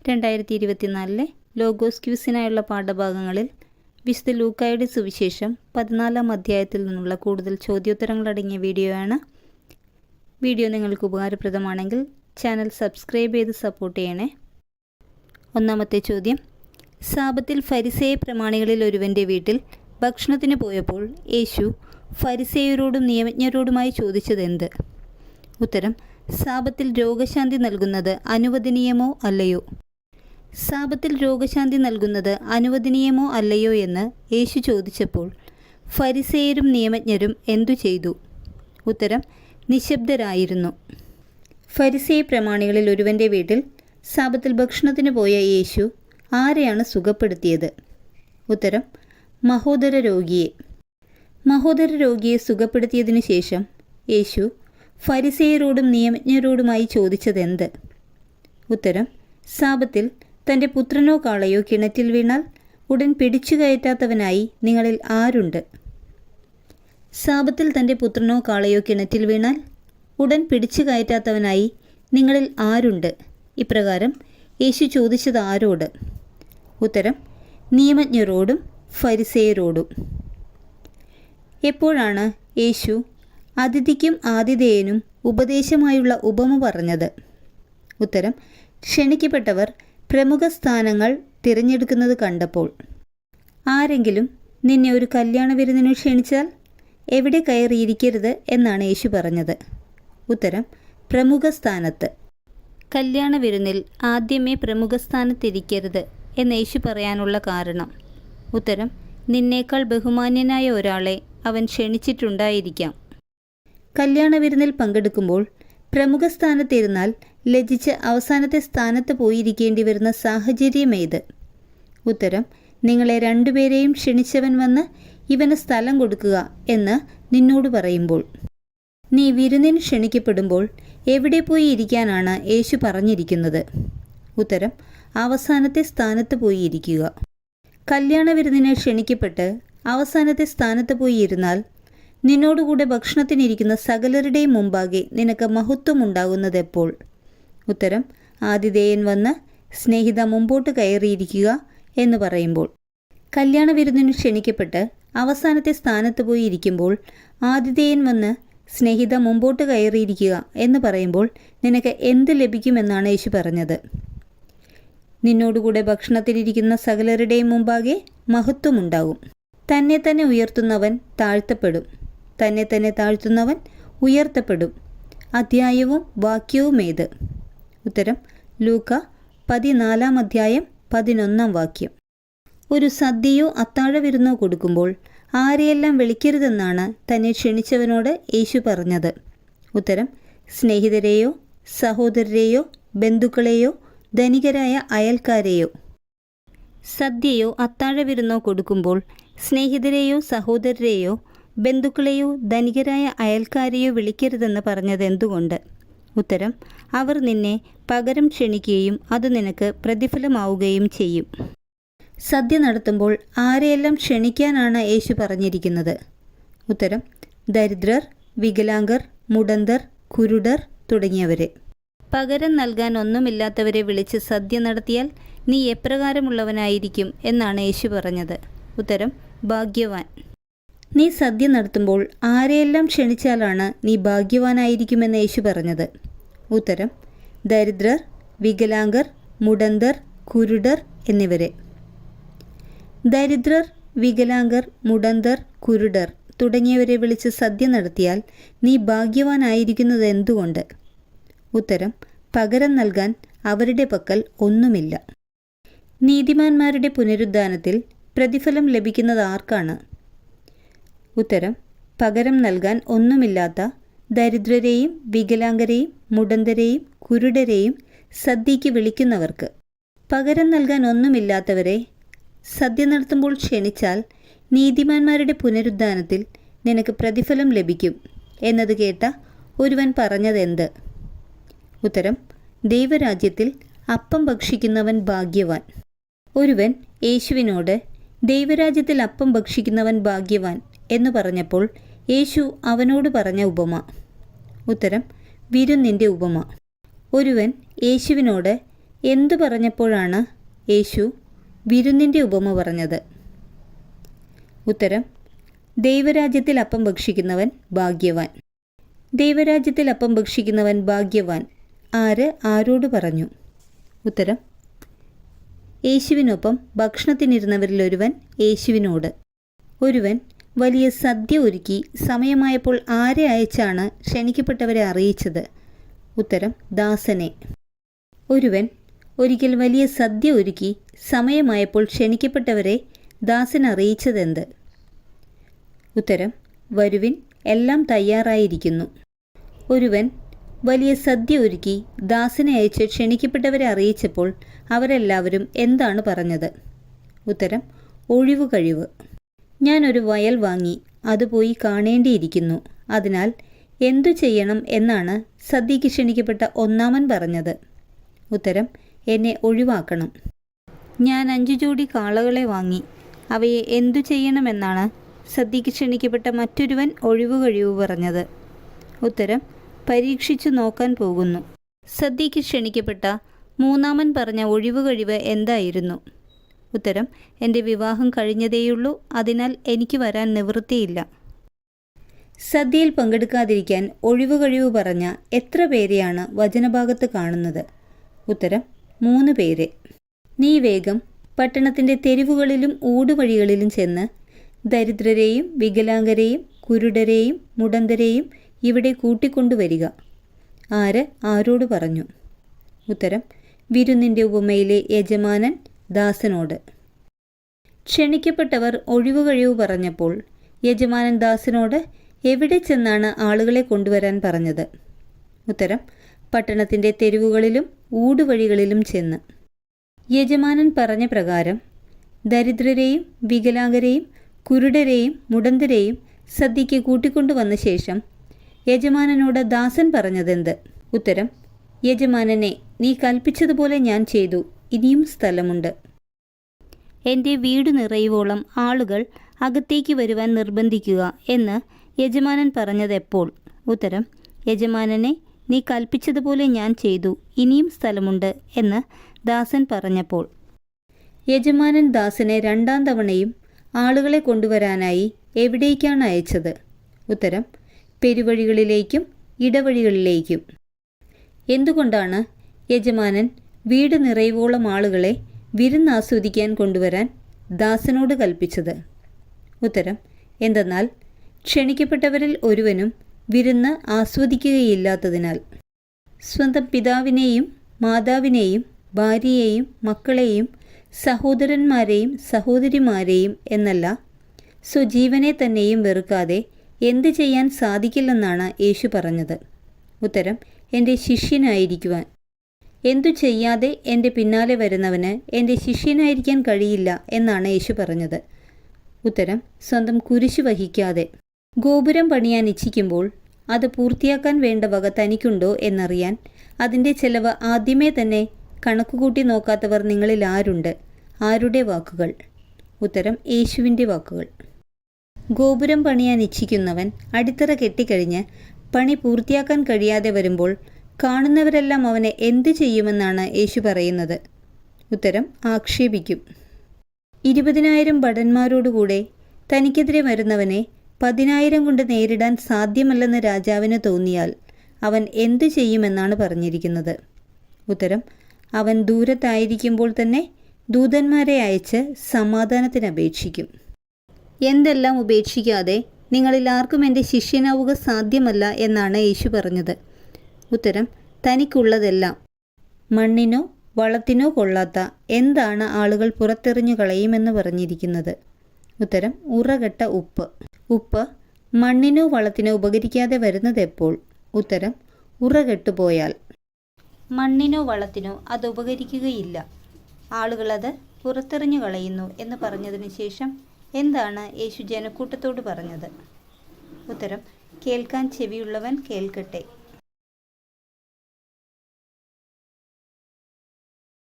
2024 logos ക്യൂസിനായുള്ള പാഠഭാഗങ്ങളിൽ വിശുദ്ധ ലൂക്കായുടെ സുവിശേഷം 14-ാം അധ്യായത്തിൽ നിന്നുള്ള കൂടുതൽ ചോദ്യോത്തരങ്ങളടങ്ങിയ വീഡിയോയാണ്. വീഡിയോ നിങ്ങൾക്ക് ഉപകാരപ്രദമാണെങ്കിൽ ചാനൽ സബ്സ്ക്രൈബ് ചെയ്ത് സപ്പോർട്ട് ചെയ്യണേ. ഒന്നാമത്തെ ചോദ്യം, സാബത്തിൽ ഫരിസേയ പ്രമാണികളിൽ ഒരുവൻ്റെ വീട്ടിൽ ഭക്ഷണത്തിന് പോയപ്പോൾ യേശു ഫരിസേയരോടും നിയമജ്ഞരോടുമായി ചോദിച്ചതെന്ത്? ഉത്തരം, സാബത്തിൽ രോഗശാന്തി നൽകുന്നത് അനുവദനീയമോ അല്ലയോ? സാബത്തിൽ രോഗശാന്തി നൽകുന്നത് അനുവദനീയമോ അല്ലയോ എന്ന് യേശു ചോദിച്ചപ്പോൾ ഫരിസേയരും നിയമജ്ഞരും എന്തു ചെയ്തു? ഉത്തരം, നിശബ്ദരായിരുന്നു. ഫരിസേയ പ്രമാണികളിൽ ഒരുവൻ്റെ വീട്ടിൽ സാബത്തിൽ ഭക്ഷണത്തിന് പോയ യേശു ആരെയാണ് സുഖപ്പെടുത്തിയത്? ഉത്തരം, മഹോദര രോഗിയെ. മഹോദര രോഗിയെ സുഖപ്പെടുത്തിയതിനു ശേഷം യേശു ഫരിസേയരോടും നിയമജ്ഞരോടുമായി ചോദിച്ചതെന്ത്? ഉത്തരം, സാബത്തിൽ തൻ്റെ പുത്രനോ കാളയോ കിണറ്റിൽ വീണാൽ ഉടൻ പിടിച്ചു കയറ്റാത്തവനായി നിങ്ങളിൽ ആരുണ്ട്? സാബത്തിൽ തൻ്റെ പുത്രനോ കാളയോ കിണറ്റിൽ വീണാൽ ഉടൻ പിടിച്ചു കയറ്റാത്തവനായി നിങ്ങളിൽ ആരുണ്ട്? ഇപ്രകാരം യേശു ചോദിച്ചത് ആരോട്? ഉത്തരം, നിയമജ്ഞരോടും ഫരിസേയരോടും. എപ്പോഴാണ് യേശു അതിഥിക്കും ആതിഥേയനും ഉപദേശമായുള്ള ഉപമ പറഞ്ഞത്? ഉത്തരം, ക്ഷണിക്കപ്പെട്ടവർ പ്രമുഖ സ്ഥാനങ്ങൾ തിരഞ്ഞെടുക്കുന്നത് കണ്ടപ്പോൾ. ആരെങ്കിലും നിന്നെ ഒരു കല്യാണ വിരുന്നിന് ക്ഷണിച്ചാൽ എവിടെ കയറിയിരിക്കരുത് എന്നാണ് യേശു പറഞ്ഞത്? ഉത്തരം, പ്രമുഖ സ്ഥാനത്ത്. കല്യാണ വിരുന്നിൽ ആദ്യമേ പ്രമുഖ സ്ഥാനത്തിരിക്കരുത് എന്ന് യേശു പറയാനുള്ള കാരണം? ഉത്തരം, നിന്നേക്കാൾ ബഹുമാന്യനായ ഒരാളെ അവൻ ക്ഷണിച്ചിട്ടുണ്ടായിരിക്കാം. കല്യാണ വിരുന്നിൽ പങ്കെടുക്കുമ്പോൾ പ്രമുഖ സ്ഥാനത്തിരുന്നാൽ ലജ്ജിച്ച് അവസാനത്തെ സ്ഥാനത്ത് പോയിരിക്കേണ്ടി വരുന്ന സാഹചര്യമേത്? ഉത്തരം, നിങ്ങളെ രണ്ടുപേരെയും ക്ഷണിച്ചവൻ വന്ന് ഇവന് സ്ഥലം കൊടുക്കുക എന്ന് നിന്നോട് പറയുമ്പോൾ. നീ വിരുന്നിന് ക്ഷണിക്കപ്പെടുമ്പോൾ എവിടെ പോയി ഇരിക്കാനാണ് യേശു പറഞ്ഞിരിക്കുന്നത്? ഉത്തരം, അവസാനത്തെ സ്ഥാനത്ത് പോയി ഇരിക്കുക. കല്യാണ വിരുന്നിന് ക്ഷണിക്കപ്പെട്ട് അവസാനത്തെ സ്ഥാനത്ത് പോയി ഇരുന്നാൽ നിന്നോടുകൂടെ ഭക്ഷണത്തിനിരിക്കുന്ന സകലരുടെയും മുമ്പാകെ നിനക്ക് മഹത്വമുണ്ടാകുന്നത് എപ്പോൾ? ഉത്തരം, ആതിഥേയൻ വന്ന് സ്നേഹിത മുമ്പോട്ട് കയറിയിരിക്കുക എന്ന് പറയുമ്പോൾ. കല്യാണ വിരുന്നിന് ക്ഷണിക്കപ്പെട്ട് അവസാനത്തെ സ്ഥാനത്ത് പോയി ഇരിക്കുമ്പോൾ ആതിഥേയൻ വന്ന് സ്നേഹിത മുമ്പോട്ട് കയറിയിരിക്കുക എന്ന് പറയുമ്പോൾ നിനക്ക് എന്ത് ലഭിക്കുമെന്നാണ് യേശു പറഞ്ഞത്? നിന്നോടുകൂടെ ഭക്ഷണത്തിനിരിക്കുന്ന സകലരുടെയും മുമ്പാകെ മഹത്വമുണ്ടാകും. തന്നെ തന്നെ ഉയർത്തുന്നവൻ താഴ്ത്തപ്പെടും, തന്നെ തന്നെ താഴ്ത്തുന്നവൻ ഉയർത്തപ്പെടും. അധ്യായവും വാക്യവും ഏത്? ഉത്തരം, ലൂക്ക 14-ാം അധ്യായം 11-ാം വാക്യം. ഒരു സദ്യയോ അത്താഴ വിരുന്നോ കൊടുക്കുമ്പോൾ ആരെയെല്ലാം വിളിക്കരുതെന്നാണ് തന്നെ ക്ഷണിച്ചവനോട് യേശു പറഞ്ഞത്? ഉത്തരം, സ്നേഹിതരെയോ സഹോദരരെയോ ബന്ധുക്കളെയോ ധനികരായ അയൽക്കാരെയോ. സദ്യയോ അത്താഴ വിരുന്നോ കൊടുക്കുമ്പോൾ സ്നേഹിതരെയോ സഹോദരരെയോ ബന്ധുക്കളെയോ ധനികരായ അയൽക്കാരെയോ വിളിക്കരുതെന്ന് പറഞ്ഞത് എന്തുകൊണ്ട്? ഉത്തരം, അവർ നിന്നെ പകരം ക്ഷണിക്കുകയും അത് നിനക്ക് പ്രതിഫലമാവുകയും ചെയ്യും. സദ്യ നടത്തുമ്പോൾ ആരെയെല്ലാം ക്ഷണിക്കാനാണ് യേശു പറഞ്ഞിരിക്കുന്നത്? ഉത്തരം, ദരിദ്രർ, വികലാംഗർ, മുടന്തർ, കുരുടർ തുടങ്ങിയവരെ. പകരം നൽകാൻ ഒന്നുമില്ലാത്തവരെ വിളിച്ച് സദ്യ നടത്തിയാൽ നീ എപ്രകാരമുള്ളവനായിരിക്കും എന്നാണ് യേശു പറഞ്ഞത്? ഉത്തരം, ഭാഗ്യവാൻ. നീ സദ്യ നടത്തുമ്പോൾ ആരെയെല്ലാം ക്ഷണിച്ചാലാണ് നീ ഭാഗ്യവാനായിരിക്കുമെന്ന് യേശു പറഞ്ഞത്? ഉത്തരം, ദരിദ്രർ, വികലാംഗർ, മുടന്തർ, കുരുടർ എന്നിവരെ. ദരിദ്രർ, വികലാംഗർ, മുടന്തർ, കുരുടർ തുടങ്ങിയവരെ വിളിച്ച് സദ്യ നടത്തിയാൽ നീ ഭാഗ്യവാനായിരിക്കുന്നത് എന്തുകൊണ്ട്? ഉത്തരം, പകരം നൽകാൻ അവരുടെ പക്കൽ ഒന്നുമില്ല. നീതിമാന്മാരുടെ പുനരുദ്ധാനത്തിൽ പ്രതിഫലം ലഭിക്കുന്നത് ആർക്കാണ്? ഉത്തരം, പകരം നൽകാൻ ഒന്നുമില്ലാത്ത ദരിദ്രരെയും വികലാംഗരെയും മുടന്തരെയും കുരുടരെയും സദ്യയ്ക്ക് വിളിക്കുന്നവർക്ക്. പകരം നൽകാൻ ഒന്നുമില്ലാത്തവരെ സദ്യ നടത്തുമ്പോൾ ക്ഷണിച്ചാൽ നീതിമാന്മാരുടെ പുനരുദ്ധാനത്തിൽ നിനക്ക് പ്രതിഫലം ലഭിക്കും എന്നത് കേട്ട ഒരുവൻ പറഞ്ഞതെന്ത്? ഉത്തരം, ദൈവരാജ്യത്തിൽ അപ്പം ഭക്ഷിക്കുന്നവൻ ഭാഗ്യവാൻ. ഒരുവൻ യേശുവിനോട് ദൈവരാജ്യത്തിൽ അപ്പം ഭക്ഷിക്കുന്നവൻ ഭാഗ്യവാൻ എന്ന് പറഞ്ഞപ്പോൾ യേശു അവനോട് പറഞ്ഞ ഉപമ? ഉത്തരം, വിരുന്നിൻ്റെ ഉപമ. ഒരുവൻ യേശുവിനോട് എന്തു പറഞ്ഞപ്പോഴാണ് യേശു വിരുന്നിൻ്റെ ഉപമ പറഞ്ഞത്? ഉത്തരം: ദൈവരാജ്യത്തിൽ അപ്പം ഭക്ഷിക്കുന്നവൻ ഭാഗ്യവാൻ. ദൈവരാജ്യത്തിൽ അപ്പം ഭക്ഷിക്കുന്നവൻ ഭാഗ്യവാൻ ആര് ആരോട് പറഞ്ഞു? ഉത്തരം: യേശുവിനൊപ്പം ഭക്ഷണത്തിനിരുന്നവരിലൊരുവൻ യേശുവിനോട്. ഒരുവൻ വലിയ സദ്യ ഒരുക്കി സമയമായപ്പോൾ ആരെ അയച്ചാണ് ക്ഷണിക്കപ്പെട്ടവരെ അറിയിച്ചത്? ഉത്തരം: ദാസനെ. ഒരുവൻ ഒരിക്കൽ വലിയ സദ്യ ഒരുക്കി സമയമായപ്പോൾ ക്ഷണിക്കപ്പെട്ടവരെ ദാസൻ അറിയിച്ചതെന്ത്? ഉത്തരം: വരുവിൻ, എല്ലാം തയ്യാറായിരിക്കുന്നു. ഒരുവൻ വലിയ സദ്യ ഒരുക്കി ദാസനെ അയച്ച് ക്ഷണിക്കപ്പെട്ടവരെ അറിയിച്ചപ്പോൾ അവരെല്ലാവരും എന്താണ് പറഞ്ഞത്? ഉത്തരം: ഒഴിവു കഴിവ്. ഞാനൊരു വയൽ വാങ്ങി, അത് പോയി കാണേണ്ടിയിരിക്കുന്നു. അതിനാൽ എന്തു ചെയ്യണം എന്നാണ് സദ്യയ്ക്ക് ക്ഷണിക്കപ്പെട്ട ഒന്നാമൻ പറഞ്ഞത്? ഉത്തരം: എന്നെ ഒഴിവാക്കണം. ഞാൻ 5 ജോഡി കാളകളെ വാങ്ങി, അവയെ എന്തു ചെയ്യണമെന്നാണ് സദ്യയ്ക്ക് ക്ഷണിക്കപ്പെട്ട മറ്റൊരുവൻ ഒഴിവു കഴിവ് പറഞ്ഞത്? ഉത്തരം: പരീക്ഷിച്ചു നോക്കാൻ പോകുന്നു. സദ്യയ്ക്ക് ക്ഷണിക്കപ്പെട്ട മൂന്നാമൻ പറഞ്ഞ ഒഴിവു കഴിവ് എന്തായിരുന്നു? ഉത്തരം: എൻ്റെ വിവാഹം കഴിഞ്ഞതേയുള്ളൂ, അതിനാൽ എനിക്ക് വരാൻ നിവൃത്തിയില്ല. സദ്യയിൽ പങ്കെടുക്കാതിരിക്കാൻ ഒഴിവു കഴിവ് പറഞ്ഞ എത്ര പേരെയാണ് വചനഭാഗത്ത് കാണുന്നത്? ഉത്തരം: 3 പേരെ. നീ വേഗം പട്ടണത്തിൻ്റെ തെരുവുകളിലും ഊടുവഴികളിലും ചെന്ന് ദരിദ്രരെയും വികലാംഗരെയും കുരുടരെയും മുടന്തരെയും ഇവിടെ കൂട്ടിക്കൊണ്ടുവരിക. ആര് ആരോട് പറഞ്ഞു? ഉത്തരം: വിരുന്നിൻ്റെ ഉപമയിലെ യജമാനൻ ദാസനോട്. ക്ഷണിക്കപ്പെട്ടവർ ഒഴിവു കഴിവ് പറഞ്ഞപ്പോൾ യജമാനൻ ദാസനോട് എവിടെ ചെന്നാണ് ആളുകളെ കൊണ്ടുവരാൻ പറഞ്ഞത്? ഉത്തരം: പട്ടണത്തിൻ്റെ തെരുവുകളിലും ഊടുവഴികളിലും ചെന്ന്. യജമാനൻ പറഞ്ഞ പ്രകാരം ദരിദ്രരെയും വികലാംഗരെയും കുരുടരെയും മുടന്തരെയും സദ്യയ്ക്ക് കൂട്ടിക്കൊണ്ടുവന്ന ശേഷം യജമാനനോട് ദാസൻ പറഞ്ഞതെന്ത്? ഉത്തരം: യജമാനനെ, നീ കൽപ്പിച്ചതുപോലെ ഞാൻ ചെയ്തു, ഇനിയും സ്ഥലമുണ്ട്. എൻ്റെ വീട് നിറയുവോളം ആളുകൾ അകത്തേക്ക് വരുവാൻ നിർബന്ധിക്കുക എന്ന് യജമാനൻ പറഞ്ഞതെപ്പോൾ? ഉത്തരം: യജമാനനെ, നീ കൽപ്പിച്ചതുപോലെ ഞാൻ ചെയ്തു, ഇനിയും സ്ഥലമുണ്ട് എന്ന് ദാസൻ പറഞ്ഞപ്പോൾ. യജമാനൻ ദാസനെ 2ാം തവണയും ആളുകളെ കൊണ്ടുവരാനായി എവിടേക്കാണ് അയച്ചത്? ഉത്തരം: പെരുവഴികളിലേക്കും ഇടവഴികളിലേക്കും. എന്തുകൊണ്ടാണ് യജമാനൻ വീട് നിറയുവോളം ആളുകളെ വിരുന്ന് ആസ്വദിക്കാൻ കൊണ്ടുവരാൻ ദാസനോട് കൽപ്പിച്ചത്? ഉത്തരം: എന്തെന്നാൽ ക്ഷണിക്കപ്പെട്ടവരിൽ ഒരുവനും വിരുന്ന് ആസ്വദിക്കുകയില്ലാത്തതിനാൽ. സ്വന്തം പിതാവിനെയും മാതാവിനെയും ഭാര്യയെയും മക്കളെയും സഹോദരന്മാരെയും സഹോദരിമാരെയും എന്നല്ല, സ്വജീവനെ തന്നെയും വെറുക്കാതെ എന്ത് ചെയ്യാൻ സാധിക്കില്ലെന്നാണ് യേശു പറഞ്ഞത്? ഉത്തരം: എൻ്റെ ശിഷ്യനായിരിക്കുവാൻ. എന്തു ചെയ്യാതെ എൻ്റെ പിന്നാലെ വരുന്നവന് എൻ്റെ ശിഷ്യനായിരിക്കാൻ കഴിയില്ല എന്നാണ് യേശു പറഞ്ഞത്? ഉത്തരം: സ്വന്തം കുരിശു വഹിക്കാതെ. ഗോപുരം പണിയാൻ ഇച്ഛിക്കുമ്പോൾ അത് പൂർത്തിയാക്കാൻ വേണ്ട വക തനിക്കുണ്ടോ എന്നറിയാൻ അതിൻ്റെ ചെലവ് ആദ്യമേ തന്നെ കണക്കുകൂട്ടി നോക്കാത്തവർ നിങ്ങളിൽ ആരുണ്ട്? ആരുടെ വാക്കുകൾ? ഉത്തരം: യേശുവിൻ്റെ വാക്കുകൾ. ഗോപുരം പണിയാൻ ഇച്ഛിക്കുന്നവൻ അടിത്തറ കെട്ടിക്കഴിഞ്ഞ് പണി പൂർത്തിയാക്കാൻ കഴിയാതെ വരുമ്പോൾ കാണുന്നവരെല്ലാം അവനെ എന്തു ചെയ്യുമെന്നാണ് യേശു പറയുന്നത്? ഉത്തരം: ആക്ഷേപിക്കും. 20,000 ഭടന്മാരോടുകൂടെ തനിക്കെതിരെ വരുന്നവനെ 10,000 കൊണ്ട് നേരിടാൻ സാധ്യമല്ലെന്ന് രാജാവിന് തോന്നിയാൽ അവൻ എന്തു ചെയ്യുമെന്നാണ് പറഞ്ഞിരിക്കുന്നത്? ഉത്തരം: അവൻ ദൂരത്തായിരിക്കുമ്പോൾ തന്നെ ദൂതന്മാരെ അയച്ച് സമാധാനത്തിന് അപേക്ഷിക്കും. എന്തെല്ലാം ഉപേക്ഷിക്കാതെ നിങ്ങളിൽ ആർക്കും എൻ്റെ ശിഷ്യനാവുക സാധ്യമല്ല എന്നാണ് യേശു പറഞ്ഞത്? ഉത്തരം: തനിക്കുള്ളതെല്ലാം. മണ്ണിനോ വളത്തിനോ കൊള്ളാത്ത എന്താണ് ആളുകൾ പുറത്തെറിഞ്ഞു കളയുമെന്ന് പറഞ്ഞിരിക്കുന്നത്? ഉത്തരം: ഉറകെട്ട ഉപ്പ്. ഉപ്പ് മണ്ണിനോ വളത്തിനോ ഉപകരിക്കാതെ വരുന്നതെപ്പോൾ? ഉത്തരം: ഉറകെട്ടുപോയാൽ. മണ്ണിനോ വളത്തിനോ അത് ഉപകരിക്കുകയില്ല, ആളുകളത് പുറത്തെറിഞ്ഞു കളയുന്നു എന്ന് പറഞ്ഞതിന് ശേഷം എന്താണ് യേശു ജനക്കൂട്ടത്തോട് പറഞ്ഞത്? ഉത്തരം: കേൾക്കാൻ ചെവിയുള്ളവൻ കേൾക്കട്ടെ.